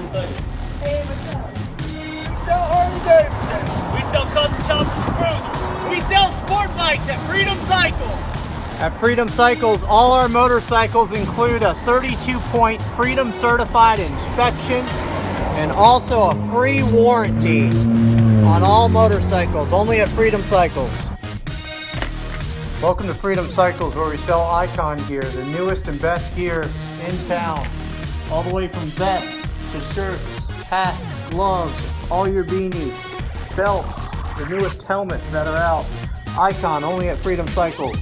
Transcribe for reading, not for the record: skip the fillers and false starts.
Freedom Cycles. Hey, what's up? We sell Harley Davidson. We sell custom chops and cruisers. We sell sport bikes at Freedom Cycles. At Freedom Cycles, all our motorcycles include a 32-point Freedom certified inspection and also a free warranty on all motorcycles, only at Freedom Cycles. Welcome to Freedom Cycles, where we sell icon gear, the newest and best gear in town. All the way from vests to shirts, hats, gloves, all your beanies, belts, the newest helmets that are out. Icon, only at Freedom Cycles.